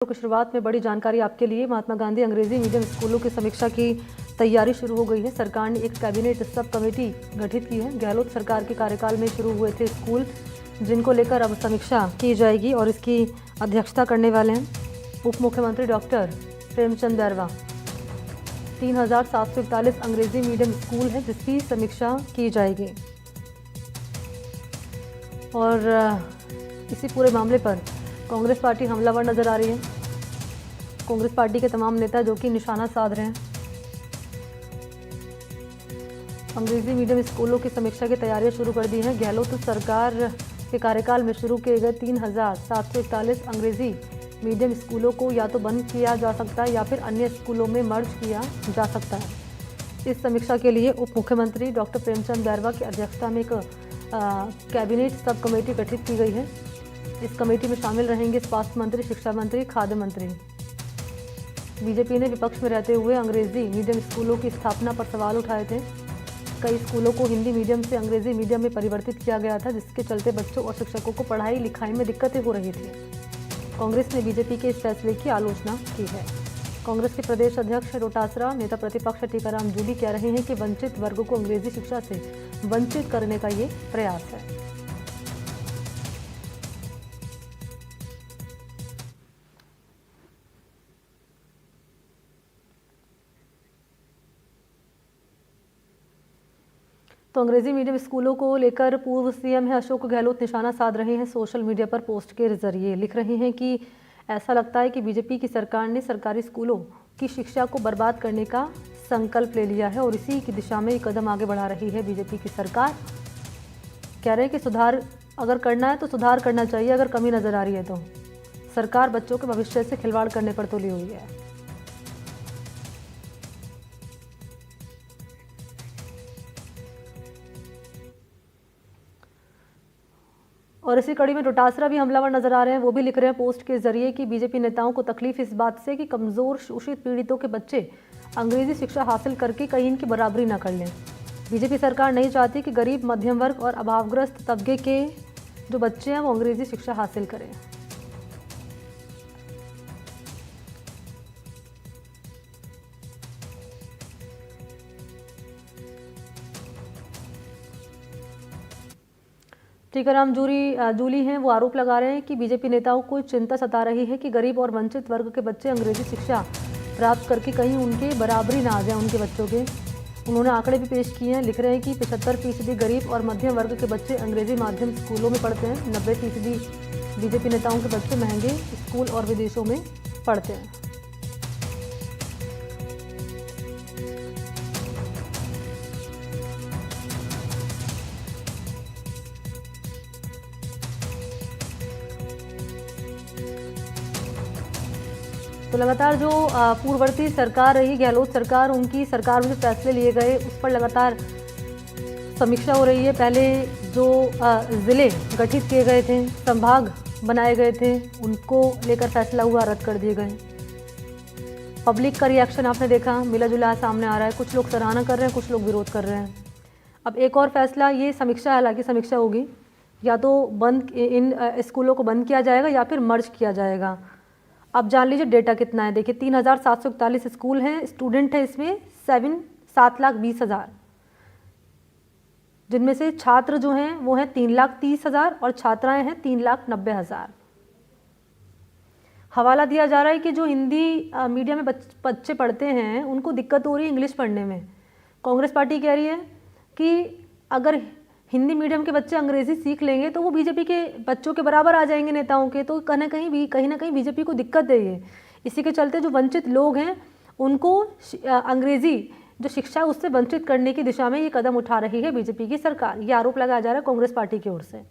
की शुरुआत में बड़ी जानकारी आपके लिए। महात्मा गांधी अंग्रेजी मीडियम स्कूलों की समीक्षा की तैयारी शुरू हो गई है। सरकार ने एक कैबिनेट सब कमेटी गठित की है। गहलोत सरकार के कार्यकाल में शुरू हुए थे स्कूल, जिनको लेकर अब समीक्षा की जाएगी और इसकी अध्यक्षता करने वाले हैं उप मुख्यमंत्री डॉक्टर प्रेमचंद बैरवा। 3741 अंग्रेजी मीडियम स्कूल है जिसकी समीक्षा की जाएगी और इसी पूरे मामले पर कांग्रेस पार्टी हमलावर नजर आ रही है। कांग्रेस पार्टी के तमाम नेता जो कि निशाना साध रहे हैं। अंग्रेजी मीडियम स्कूलों की समीक्षा की तैयारियां शुरू कर दी हैं। गहलोत सरकार के कार्यकाल में शुरू किए गए 3741 अंग्रेजी मीडियम स्कूलों को या तो बंद किया जा सकता है या फिर अन्य स्कूलों में मर्ज किया जा सकता है। इस समीक्षा के लिए उप मुख्यमंत्री डॉक्टर प्रेमचंद बैरवा की अध्यक्षता में एक कैबिनेट सब कमेटी गठित की गई है। इस कमेटी में शामिल रहेंगे स्वास्थ्य मंत्री, शिक्षा मंत्री, खाद्य मंत्री। बीजेपी ने विपक्ष में रहते हुए अंग्रेजी मीडियम स्कूलों की स्थापना पर सवाल उठाए थे। कई स्कूलों को हिंदी मीडियम से अंग्रेजी मीडियम में परिवर्तित किया गया था, जिसके चलते बच्चों और शिक्षकों को पढ़ाई लिखाई में दिक्कतें हो रही थी। कांग्रेस ने बीजेपी के इस फैसले की आलोचना की है। कांग्रेस के प्रदेश अध्यक्ष डोटासरा नेता प्रतिपक्ष टीकाराम जूली कह रहे हैं कि वंचित वर्ग को अंग्रेजी शिक्षा से वंचित करने का ये प्रयास है। तो अंग्रेजी मीडियम स्कूलों को लेकर पूर्व सीएम है अशोक गहलोत निशाना साध रहे हैं। सोशल मीडिया पर पोस्ट के जरिए लिख रहे हैं कि ऐसा लगता है कि बीजेपी की सरकार ने सरकारी स्कूलों की शिक्षा को बर्बाद करने का संकल्प ले लिया है और इसी की दिशा में एक कदम आगे बढ़ा रही है बीजेपी की सरकार। कह रहे हैं कि सुधार अगर करना है तो सुधार करना चाहिए, अगर कमी नजर आ रही है तो। सरकार बच्चों के भविष्य से खिलवाड़ करने पर तुली हुई है। और इसी कड़ी में डोटासरा भी हमलावर नजर आ रहे हैं। वो भी लिख रहे हैं पोस्ट के जरिए कि बीजेपी नेताओं को तकलीफ इस बात से कि कमजोर, शोषित, पीड़ितों के बच्चे अंग्रेजी शिक्षा हासिल करके कहीं इनकी बराबरी ना कर लें। बीजेपी सरकार नहीं चाहती कि गरीब, मध्यम वर्ग और अभावग्रस्त तबके के जो बच्चे हैं वो अंग्रेजी शिक्षा हासिल करें। टीकाराम जूली हैं, वो आरोप लगा रहे हैं कि बीजेपी नेताओं को चिंता सता रही है कि गरीब और वंचित वर्ग के बच्चे अंग्रेजी शिक्षा प्राप्त करके कहीं उनके बराबरी ना आ जाए उनके बच्चों के। उन्होंने आंकड़े भी पेश किए हैं। लिख रहे हैं कि 75% गरीब और मध्यम वर्ग के बच्चे अंग्रेजी माध्यम स्कूलों में पढ़ते हैं। 90% बीजेपी नेताओं के बच्चे महंगे स्कूल और विदेशों में पढ़ते हैं। तो लगातार जो पूर्ववर्ती सरकार रही गहलोत सरकार, उनकी सरकार में जो फैसले लिए गए उस पर लगातार समीक्षा हो रही है। पहले जो ज़िले गठित किए गए थे, संभाग बनाए गए थे, उनको लेकर फैसला हुआ, रद्द कर दिए गए। पब्लिक का रिएक्शन आपने देखा, मिला जुला सामने आ रहा है। कुछ लोग सराहना कर रहे हैं, कुछ लोग विरोध कर रहे हैं। अब एक और फैसला, ये समीक्षा, हालांकि समीक्षा होगी, या तो बंद इन स्कूलों को बंद किया जाएगा या फिर मर्ज किया जाएगा। अब जान लीजिए डेटा कितना है। देखिए 3741 स्कूल हैं, स्टूडेंट है इसमें 7,20,000, जिनमें से छात्र जो हैं वो हैं 3,30,000 और छात्राएं हैं 3,90,000। हवाला दिया जा रहा है कि जो हिंदी मीडियम में बच्चे पढ़ते हैं उनको दिक्कत हो रही है इंग्लिश पढ़ने में। कांग्रेस पार्टी कह रही है कि अगर हिंदी मीडियम के बच्चे अंग्रेजी सीख लेंगे तो वो बीजेपी के बच्चों के बराबर आ जाएंगे नेताओं के। तो कहीं ना कहीं बीजेपी को दिक्कत है ये। इसी के चलते जो वंचित लोग हैं उनको अंग्रेजी जो शिक्षा है उससे वंचित करने की दिशा में ये कदम उठा रही है बीजेपी की सरकार। ये आरोप लगाया जा रहा है कांग्रेस पार्टी की ओर से।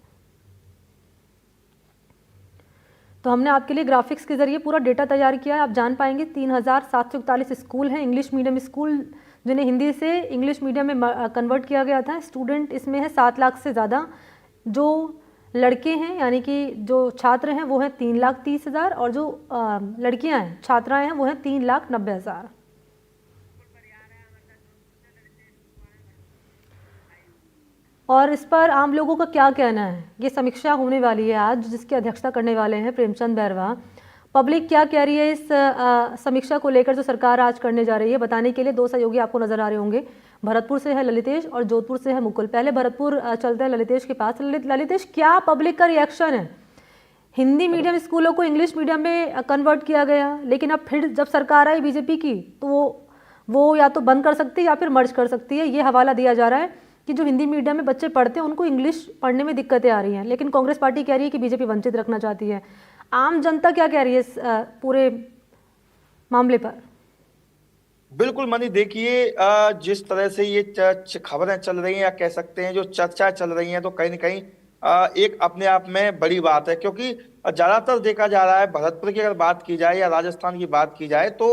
तो हमने आपके लिए ग्राफिक्स के जरिए पूरा डेटा तैयार किया है। आप जान पाएंगे 3741 स्कूल हैं, इंग्लिश मीडियम स्कूल, जिन्हें हिंदी से इंग्लिश मीडियम में कन्वर्ट किया गया था। स्टूडेंट इसमें है 7 लाख से ज़्यादा। जो लड़के हैं यानी कि जो छात्र हैं वो हैं 3,30,000 और जो लड़कियां हैं, छात्राएं हैं, वो हैं 3,90,000। और इस पर आम लोगों का क्या कहना है, ये समीक्षा होने वाली है आज, जिसकी अध्यक्षता करने वाले हैं प्रेमचंद बैरवा। पब्लिक क्या कह रही है इस समीक्षा को लेकर जो सरकार आज करने जा रही है? बताने के लिए दो सहयोगी आपको नजर आ रहे होंगे। भरतपुर से है ललितेश और जोधपुर से है मुकुल। पहले भरतपुर चलते हैं ललितेश के पास। ललितेश, क्या पब्लिक का रिएक्शन है? हिंदी मीडियम स्कूलों को इंग्लिश मीडियम में कन्वर्ट किया गया, लेकिन अब फिर जब सरकार आई बीजेपी की तो वो या तो बंद कर सकती है या फिर मर्ज कर सकती है। ये हवाला दिया जा रहा है कि जो हिंदी मीडियम में बच्चे पढ़ते हैं उनको इंग्लिश पढ़ने में दिक्कतें आ रही हैं, लेकिन कांग्रेस पार्टी कह रही है कि बीजेपी वंचित रखना चाहती है। आम जनता क्या कह रही है इस पूरे मामले पर? बिल्कुल मनी, देखिए जिस तरह से ये खबरें चल रही हैं या कह सकते हैं जो चर्चा चल रही हैं, तो कहीं ना कहीं एक अपने आप में बड़ी बात है, क्योंकि ज्यादातर देखा जा रहा है भरतपुर की अगर बात की जाए या राजस्थान की बात की जाए तो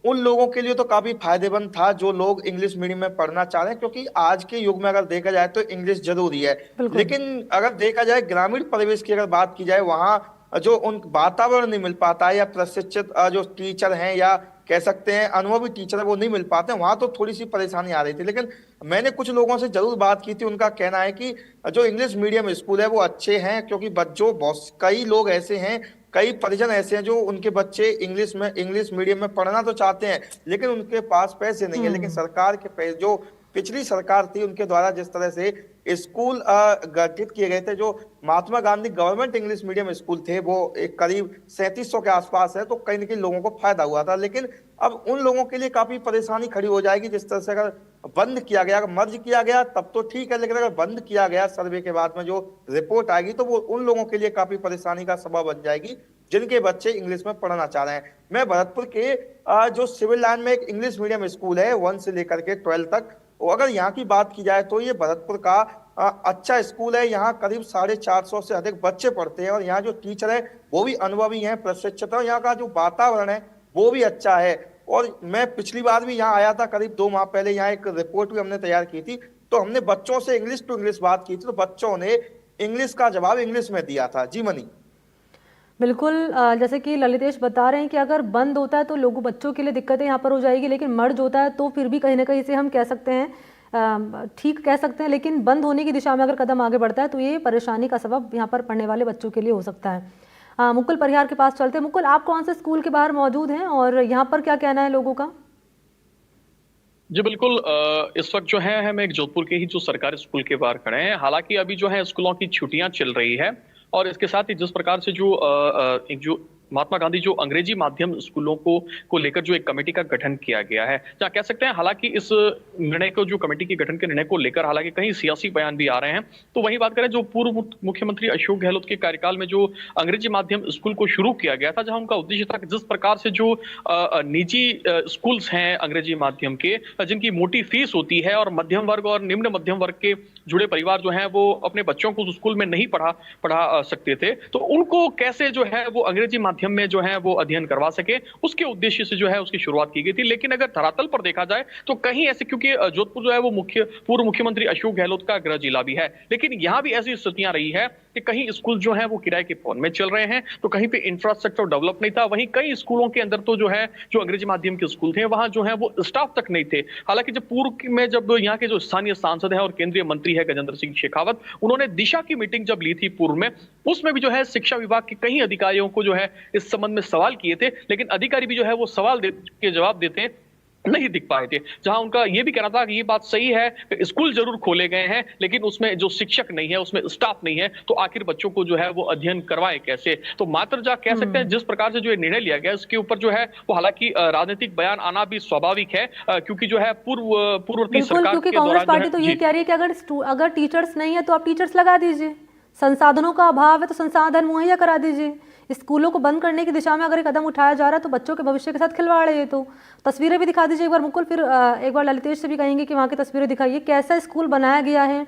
उन लोगों के लिए तो काफी फायदेमंद था जो लोग इंग्लिश मीडियम में पढ़ना चाह रहे हैं, क्योंकि आज के युग में अगर देखा जाए तो इंग्लिश जरूरी है। लेकिन अगर देखा जाए ग्रामीण परिवेश की अगर बात की जाए, वहां जो उन वातावरण नहीं मिल पाता है या प्रशिक्षित जो टीचर हैं या कह सकते हैं अनुभवी टीचर है वो नहीं मिल पाते, वहां तो थोड़ी सी परेशानी आ रही थी। लेकिन मैंने कुछ लोगों से जरूर बात की थी, उनका कहना है कि जो इंग्लिश मीडियम स्कूल है वो अच्छे हैं, क्योंकि बच्चों बहुत कई लोग ऐसे हैं, कई परिजन ऐसे हैं जो उनके बच्चे इंग्लिश मीडियम में पढ़ना तो चाहते हैं लेकिन उनके पास पैसे नहीं है। लेकिन सरकार के पैसे, जो पिछली सरकार थी उनके द्वारा जिस तरह से स्कूल गठित किए गए थे, जो Mahatma Gandhi government English medium school थे, वो एक करीब 3700 के आसपास है, तो कहीं ना कहीं लोगों को फायदा हुआ था। लेकिन अब उन लोगों के लिए काफी परेशानी खड़ी हो जाएगी, जिस तरह से अगर बंद किया गया, अगर मर्ज किया गया तब तो ठीक है, लेकिन अगर बंद किया गया सर्वे के बाद में जो रिपोर्ट आएगी तो वो उन लोगों के लिए काफी परेशानी का सबब बन जाएगी जिनके बच्चे इंग्लिश में पढ़ना चाह रहे हैं। मैं भरतपुर के जो सिविल लाइन में एक इंग्लिश मीडियम स्कूल है 1 से लेकर के 12 तक, अगर यहाँ की बात की जाए तो ये भरतपुर का अच्छा स्कूल है। यहाँ करीब 450 से अधिक बच्चे पढ़ते हैं और यहाँ जो टीचर है वो भी अनुभवी हैं, प्रशिक्षित है। यहाँ का जो वातावरण है वो भी अच्छा है। और मैं पिछली बार भी यहाँ आया था करीब 2 माह पहले, यहाँ एक रिपोर्ट भी हमने तैयार की थी, तो हमने बच्चों से इंग्लिश टू इंग्लिश बात की थी, तो बच्चों ने इंग्लिश का जवाब इंग्लिश में दिया था। जी मनी। बिल्कुल, जैसे कि ललितेश बता रहे हैं कि अगर बंद होता है तो लोगों बच्चों के लिए दिक्कतें यहाँ पर हो जाएगी, लेकिन मर्ज होता है तो फिर भी कहीं ना कहीं से हम कह सकते हैं ठीक कह सकते हैं, लेकिन बंद होने की दिशा में अगर कदम आगे बढ़ता है तो ये परेशानी का सबब यहाँ पर पढ़ने वाले बच्चों के लिए हो सकता है। मुकुल परिहार के पास चलते हैं। मुकुल, आप कौन से स्कूल के बाहर मौजूद हैं और यहाँ पर क्या कहना है लोगों का? जी बिल्कुल, इस वक्त जो है हम एक जोधपुर के ही जो सरकारी स्कूल के बाहर खड़े हैं। हालांकि अभी जो है स्कूलों की छुट्टियां चल रही है और इसके साथ ही जिस प्रकार से जो महात्मा गांधी जो अंग्रेजी माध्यम स्कूलों को लेकर जो एक कमेटी का गठन किया गया है, जहाँ कह सकते हैं हालांकि इस निर्णय को, जो कमेटी के गठन के निर्णय को लेकर हालांकि कहीं सियासी बयान भी आ रहे हैं। तो वही बात करें, जो पूर्व मुख्यमंत्री अशोक गहलोत के कार्यकाल में जो अंग्रेजी माध्यम स्कूल को शुरू किया गया था, जहां उनका उद्देश्य था कि जिस प्रकार से जो निजी स्कूल्स हैं अंग्रेजी माध्यम के, जिनकी मोटी फीस होती है और मध्यम वर्ग और निम्न मध्यम वर्ग के जुड़े परिवार जो हैं वो अपने बच्चों को उस स्कूल में नहीं पढ़ा सकते थे, तो उनको कैसे जो है वो अंग्रेजी माध्यम में जो है वो अध्ययन करवा सके, उसके उद्देश्य से जो है उसकी शुरुआत की गई थी। लेकिन अगर धरातल पर देखा जाए तो कहीं ऐसे, क्योंकि जोधपुर जो है वो पूर्व मुख्यमंत्री अशोक गहलोत का गृह जिला भी है, लेकिन यहां भी ऐसी स्थितियां रही है कि कहीं स्कूल जो है वो किराए के भवन में चल रहे हैं, तो कहीं पे इंफ्रास्ट्रक्चर डेवलप नहीं था। वहीं कई स्कूलों के अंदर तो जो है जो अंग्रेजी माध्यम के स्कूल थे वहां जो है वो स्टाफ तक नहीं थे। हालांकि जब पूर्व में जब यहाँ के जो स्थानीय सांसद है और केंद्रीय मंत्री है गजेंद्र सिंह शेखावत, उन्होंने दिशा की मीटिंग जब ली थी पूर्व में, उसमें भी जो है शिक्षा विभाग के कई अधिकारियों को जो है इस संबंध में सवाल किए थे, लेकिन अधिकारी भी जो है वो सवाल के जवाब देते नहीं दिख पाए थे। जहां उनका यह भी कहना था कि ये बात सही है, स्कूल जरूर खोले गए हैं लेकिन उसमें जो शिक्षक नहीं है, उसमें स्टाफ नहीं है, तो आखिर बच्चों को जो है वो अध्ययन करवाए कैसे। तो मात्र जा कह सकते हैं जिस प्रकार से जो निर्णय लिया गया उसके ऊपर जो है वो हालांकि राजनीतिक बयान आना भी स्वाभाविक है, क्योंकि जो है पूर्ववर्ती सरकार क्योंकि कांग्रेस पार्टी तो ये कह रही है कि अगर टीचर्स नहीं है तो आप टीचर्स लगा दीजिए, संसाधनों का अभाव है तो संसाधन मुहैया करा दीजिए। स्कूलों को बंद करने की दिशा में अगर एक कदम उठाया जा रहा है तो बच्चों के भविष्य के साथ खिलवाड़ है। ये तो तस्वीरें भी दिखा दीजिए एक बार मुकुल, फिर एक बार ललितेश से भी कहेंगे कि वहाँ की तस्वीरें दिखाइए, कैसा स्कूल बनाया गया है,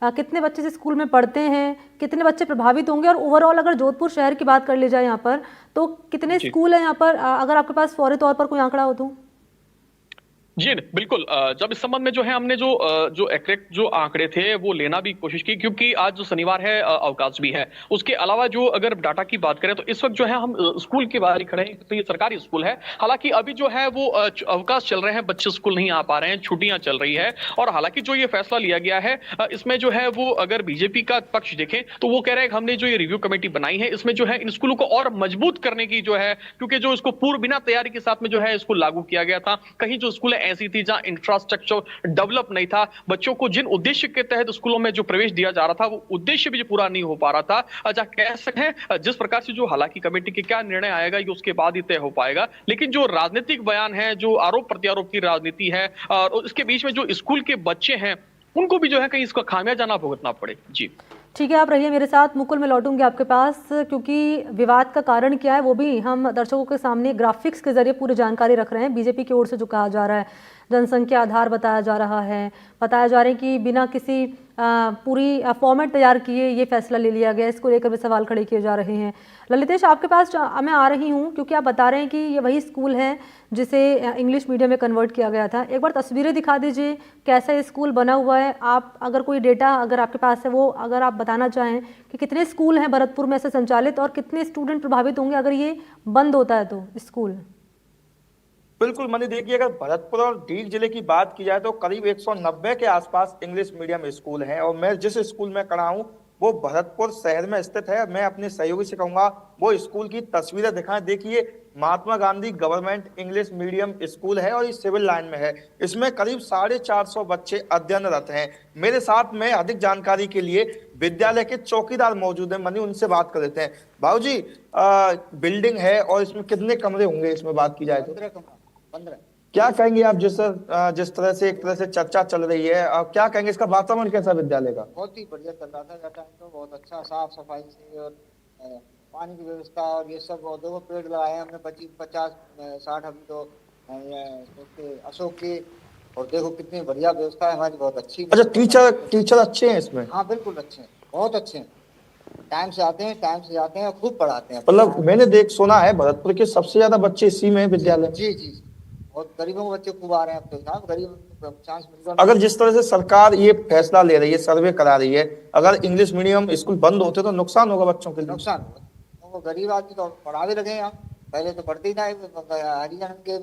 कितने बच्चे इस स्कूल में पढ़ते हैं, कितने बच्चे प्रभावित होंगे, और ओवरऑल अगर जोधपुर शहर की बात कर ली जाए यहाँ पर तो कितने स्कूल हैं यहाँ पर, अगर आपके पास फौरी तौर पर कोई आंकड़ा हो तो? जी बिल्कुल। जब इस संबंध में जो है हमने जो एग्जैक्ट जो आंकड़े थे वो लेना भी कोशिश की, क्योंकि आज जो शनिवार है अवकाश भी है। उसके अलावा जो अगर डाटा की बात करें तो इस वक्त जो है हम स्कूल की बात खड़े हैं, तो ये सरकारी स्कूल है। हालांकि अभी जो है वो अवकाश चल रहे हैं, बच्चे स्कूल नहीं आ पा रहे हैं, छुट्टियां चल रही है। और हालांकि जो ये फैसला लिया गया है इसमें जो है वो अगर बीजेपी का पक्ष देखें तो वो कह रहे हैं कि हमने जो ये रिव्यू कमेटी बनाई है इसमें जो है इन स्कूलों को और मजबूत करने की जो है, क्योंकि जो इसको पूर्व बिना तैयारी के साथ में जो है इसको लागू किया गया था। कहीं जो स्कूलें ऐसी थी जहां इंफ्रास्ट्रक्चर डेवलप नहीं था, बच्चों को जिन उद्देश्य के तहत स्कूलों में जो प्रवेश दिया जा रहा था वो उद्देश्य भी जो पूरा नहीं हो पा रहा था। अच्छा, कह सकते हैं जिस प्रकार से जो हालांकि कमेटी के क्या निर्णय आएगा ये उसके बाद ही तय हो पाएगा। लेकिन जो राजनीतिक बयान है, जो आरोप प्रत्यारोप की राजनीति है और इसके बीच में जो स्कूल के बच्चे हैं उनको भी जो है कहीं इसका खामियाजा ना भुगतना पड़े। जी ठीक है, आप रहिए मेरे साथ। मुकुल, मैं लौटूंगी आपके पास, क्योंकि विवाद का कारण क्या है वो भी हम दर्शकों के सामने ग्राफिक्स के जरिए पूरी जानकारी रख रहे हैं। बीजेपी की ओर से जो कहा जा रहा है, जनसंख्या आधार बताया जा रहा है, बताया जा रहा है कि बिना किसी पूरी फॉर्मेट तैयार किए ये फैसला ले लिया गया। इसको लेकर भी सवाल खड़े किए जा रहे हैं। ललितेश, आपके पास मैं आ रही हूँ, क्योंकि आप बता रहे हैं कि ये वही स्कूल है जिसे इंग्लिश मीडियम में कन्वर्ट किया गया था। एक बार तस्वीरें दिखा दीजिए, कैसा ये स्कूल बना हुआ है। आप अगर कोई डेटा अगर आपके पास है वो अगर आप बताना चाहें कि कितने स्कूल हैं भरतपुर में ऐसे संचालित और कितने स्टूडेंट प्रभावित होंगे अगर ये बंद होता है तो स्कूल। बिल्कुल मनी, देखिए अगर भरतपुर और डीग जिले की बात की जाए तो करीब 190 के आसपास इंग्लिश मीडियम स्कूल हैं। और मैं जिस स्कूल में खड़ा हूँ वो भरतपुर शहर में स्थित है। मैं अपने सहयोगी से कहूंगा वो स्कूल की तस्वीरें दिखाएं। देखिए, Mahatma Gandhi government English medium school है और ये सिविल लाइन में है। इसमें करीब 450 बच्चे अध्ययनरत हैं। मेरे साथ में अधिक जानकारी के लिए विद्यालय के चौकीदार मौजूद हैं। मनी, उनसे बात कर लेते हैं। भाऊ जी, बिल्डिंग है और इसमें कितने कमरे होंगे इसमें बात की जाए तो? 15। क्या कहेंगे आप, जिस तरह से एक तरह से चर्चा चल रही है, आप क्या कहेंगे, इसका वातावरण कैसा विद्यालय का? बहुत ही बढ़िया चल रहा था टाइम तो, बहुत अच्छा साफ सफाई से और पानी की व्यवस्था और ये सब। और देखो पेड़ लगाए हमने 50-60 अभी तो अशोक के। और देखो कितनी बढ़िया व्यवस्था है हमारी, बहुत अच्छी। अच्छा, टीचर अच्छे हैं इसमें? हाँ बिल्कुल अच्छे हैं, बहुत अच्छे हैं। टाइम से आते हैं, टाइम से जाते हैं और खूब पढ़ाते हैं। मतलब मैंने सुना है भरतपुर के सबसे ज्यादा बच्चे इसी में विद्यालय। जी जी, और गरीबों के बच्चे खूब आ रहे हैं अब तो साहब। गरीब चांस मिल अगर जिस तरह से सरकार ये फैसला ले रही है, सर्वे करा रही है, अगर इंग्लिश मीडियम स्कूल बंद होते तो नुकसान होगा बच्चों के लिए। नुकसान होगा। वो गरीब आदमी तो पढ़ा भी लगे हैं। पहले तो पढ़ते ही ना, हरिजन के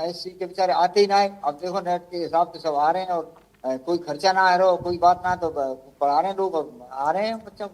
एससी के बेचारे आते ही ना है। अब देखो नेट के हिसाब से सब आ रहे हैं और कोई खर्चा ना आ रहा हो, कोई बात ना, तो पढ़ा रहे हैं लोग, आ रहे हैं बच्चा।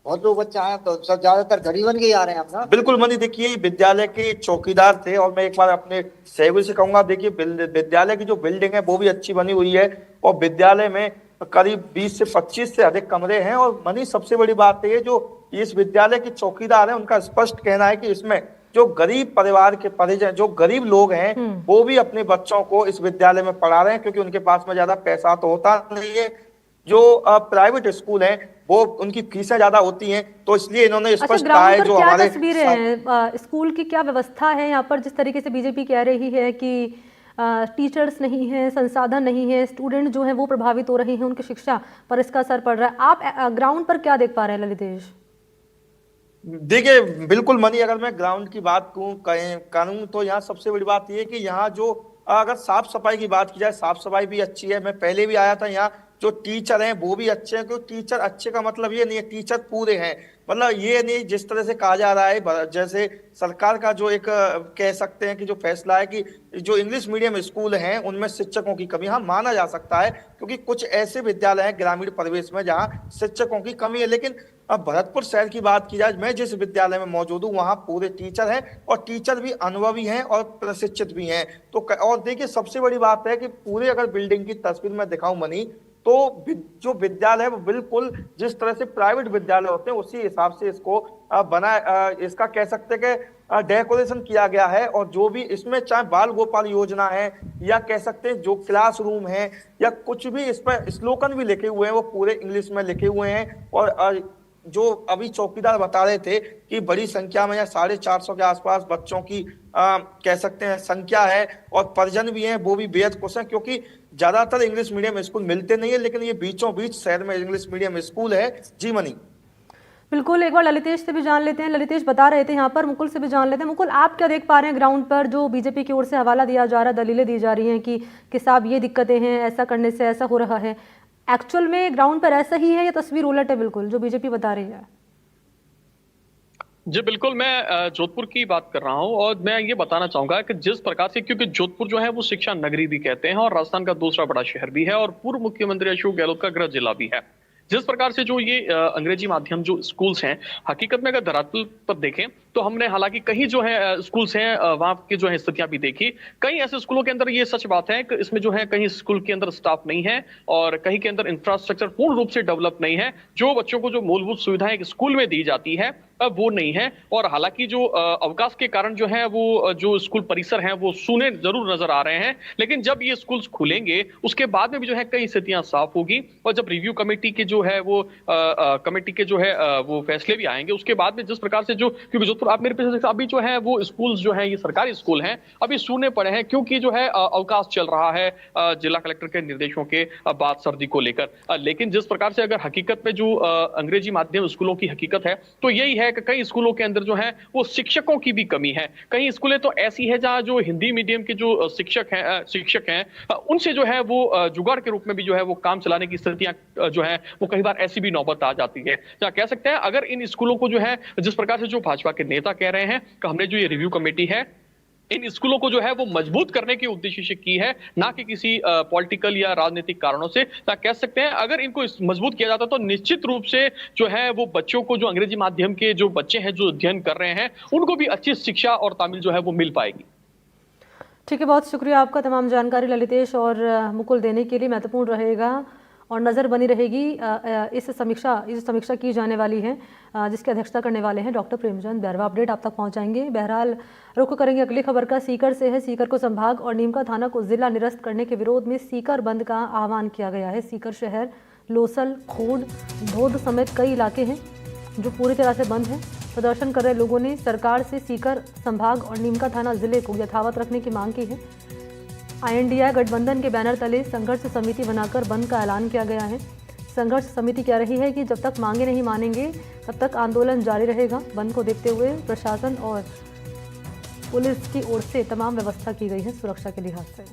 बहुत लोग बच्चे आए तो सब ज्यादातर गरीबन के ही आ रहे हैं अपना। बिल्कुल मनी, देखिए विद्यालय के चौकीदार थे और मैं एक बार अपने सहयोगी से कहूंगा, देखिए विद्यालय की जो बिल्डिंग है वो भी अच्छी बनी हुई है और विद्यालय में करीब 20 से 25 से अधिक कमरे हैं। और मनी, सबसे बड़ी बात है जो इस विद्यालय के चौकीदार हैं उनका स्पष्ट कहना है कि इसमें जो गरीब परिवार के परिजन, जो गरीब लोग हैं वो भी अपने बच्चों को इस विद्यालय में पढ़ा रहे हैं, क्योंकि उनके पास में ज्यादा पैसा तो होता नहीं है। जो प्राइवेट स्कूल हैं वो उनकी फीसें ज्यादा होती हैं, तो इसलिए इन्होंने स्पष्ट कहा है। जो हमारे तस्वीरें हैं स्कूल की, क्या व्यवस्था है यहाँ पर? जिस तरीके से बीजेपी कह रही है कि टीचर्स नहीं है, संसाधन नहीं है, स्टूडेंट जो हैं वो प्रभावित हो रहे हैं, उनकी शिक्षा पर इसका असर पड़ रहा है। आप ग्राउंड पर क्या देख पा रहे हैं ललितेश? देखिए बिल्कुल मनी, अगर मैं ग्राउंड की बात करूं तो यहाँ सबसे बड़ी बात यह है कि यहाँ जो अगर साफ सफाई की बात की जाए, साफ सफाई भी अच्छी है। मैं पहले भी आया था यहाँ। जो टीचर हैं वो भी अच्छे हैं, क्योंकि टीचर अच्छे का मतलब ये नहीं है टीचर पूरे हैं। मतलब ये नहीं जिस तरह से कहा जा रहा है, जैसे सरकार का जो एक कह सकते हैं कि जो फैसला है कि जो इंग्लिश मीडियम स्कूल हैं उनमें शिक्षकों की कमी, हाँ माना जा सकता है, क्योंकि कुछ ऐसे विद्यालय हैं ग्रामीण परिवेश में जहाँ शिक्षकों की कमी है। लेकिन अब भरतपुर शहर की बात की जाए, मैं जिस विद्यालय में मौजूद हूँ वहाँ पूरे टीचर हैं और टीचर भी अनुभवी हैं और प्रशिक्षित भी हैं। तो और देखिए सबसे बड़ी बात है कि पूरे अगर बिल्डिंग की तस्वीर में दिखाऊं मनी, तो जो विद्यालय है वो बिल्कुल जिस तरह से प्राइवेट विद्यालय होते हैं उसी हिसाब से इसको इसका कह सकते हैं कि डेकोरेशन किया गया है। और जो भी इसमें चाहे बाल गोपाल योजना है या कह सकते हैं जो क्लासरूम है या कुछ भी, इस पर स्लोगन भी लिखे हुए हैं वो पूरे इंग्लिश में लिखे हुए हैं। और जो अभी चौकीदार बता रहे थे कि बड़ी संख्या में या 450 के आसपास बच्चों की कह सकते हैं संख्या है और परिजन भी हैं, वो भी बेहद खुश हैं, क्योंकि ज्यादातर इंग्लिश मीडियम स्कूल मिलते नहीं है, लेकिन ये बीचों बीच शहर में इंग्लिश मीडियम स्कूल है। जी मनी। बिल्कुल, एक बार ललितेश से भी जान लेते हैं। ललितेश बता रहे थे यहाँ पर, मुकुल से भी जान लेते हैं। मुकुल, आप क्या देख पा रहे हैं ग्राउंड पर, जो बीजेपी की ओर से हवाला दिया जा रहा है, दलीलें दी जा रही हैं कि साहब ये दिक्कतें हैं, ऐसा करने से ऐसा हो रहा है। एक्चुअल में ग्राउंड पर ऐसा ही है या तस्वीर उलट है बिल्कुल, जो बीजेपी बता रही है? जी बिल्कुल, मैं जोधपुर की बात कर रहा हूं और मैं ये बताना चाहूंगा कि जिस प्रकार से, क्योंकि जोधपुर जो है वो शिक्षा नगरी भी कहते हैं और राजस्थान का दूसरा बड़ा शहर भी है और पूर्व मुख्यमंत्री अशोक गहलोत का गृह जिला भी है। जिस प्रकार से जो ये अंग्रेजी माध्यम जो स्कूल्स हैं, हकीकत में अगर धरातल पर देखें तो हमने हालांकि कहीं जो है स्कूल्स हैं वहां की जो है स्थितियां भी देखी। कई ऐसे स्कूलों के अंदर ये सच बात है कि इसमें जो है कहीं स्कूल के अंदर स्टाफ नहीं है और कहीं के अंदर इंफ्रास्ट्रक्चर पूर्ण रूप से डेवलप नहीं है। जो बच्चों को जो मूलभूत सुविधाएं एक स्कूल में दी जाती है वो नहीं है। और हालांकि जो अवकाश के कारण जो है वो जो स्कूल परिसर हैं वो सूने जरूर नजर आ रहे हैं, लेकिन जब ये स्कूल्स खुलेंगे उसके बाद में भी जो है कई स्थितियां साफ होगी। और जब रिव्यू कमेटी के जो है वो कमेटी के जो है वो फैसले भी आएंगे उसके बाद में जिस प्रकार से जो, क्योंकि जोधपुर आप मेरे पीछे अभी जो है वो स्कूल्स जो है ये सरकारी स्कूल हैं अभी सूने पड़े हैं, क्योंकि जो है अवकाश चल रहा है जिला कलेक्टर के निर्देशों के बाद सर्दी को लेकर। लेकिन जिस प्रकार से अगर हकीकत में जो अंग्रेजी माध्यम स्कूलों की हकीकत है तो यही है कि कई स्कूलों के अंदर जो है वो शिक्षकों की भी कमी है। कई स्कूलें तो ऐसी है जहां जो हिंदी मीडियम के जो शिक्षक हैं उनसे जो है वो जुगाड़ के रूप में भी जो है वो काम चलाने की स्थितियां जो है वो कई बार ऐसी भी नौबत आ जाती है। जहां कह सकते हैं अगर इन स्कूलों को जो है जिस प्रकार से जो भाजपा के नेता कह रहे हैं कि हमने जो ये रिव्यू कमेटी है इन स्कूलों को जो है वो मजबूत करने के उद्देश्य से की है, ना कि किसी पॉलिटिकल या राजनीतिक कारणों से। कह सकते हैं अगर इनको मजबूत किया जाता तो निश्चित रूप से जो है वो बच्चों को, जो अंग्रेजी माध्यम के जो बच्चे हैं जो अध्ययन कर रहे हैं, उनको भी अच्छी शिक्षा और तामील जो है वो मिल पाएगी। ठीक है, बहुत शुक्रिया आपका तमाम जानकारी ललितेश और मुकुल देने के लिए। महत्वपूर्ण रहेगा और नज़र बनी रहेगी इस समीक्षा की जाने वाली है, जिसकी अध्यक्षता करने वाले हैं डॉक्टर प्रेमचंद बैरवा। अपडेट आप तक पहुंचाएंगे। बहरहाल रुख करेंगे अगली खबर का। सीकर से है। सीकर को संभाग और नीमका थाना को जिला निरस्त करने के विरोध में सीकर बंद का आह्वान किया गया है। सीकर शहर, लोसल, खोड, धोद समेत कई इलाके हैं जो पूरी तरह से बंद हैं। प्रदर्शन कर रहे लोगों ने सरकार से सीकर संभाग और नीमका थाना जिले को यथावत रखने की मांग की है। INDI गठबंधन के बैनर तले संघर्ष समिति बनाकर बंद का ऐलान किया गया है। संघर्ष समिति कह रही है कि जब तक मांगे नहीं मानेंगे तब तक आंदोलन जारी रहेगा। बंद को देखते हुए प्रशासन और पुलिस की ओर से तमाम व्यवस्था की गई है सुरक्षा के लिहाज से।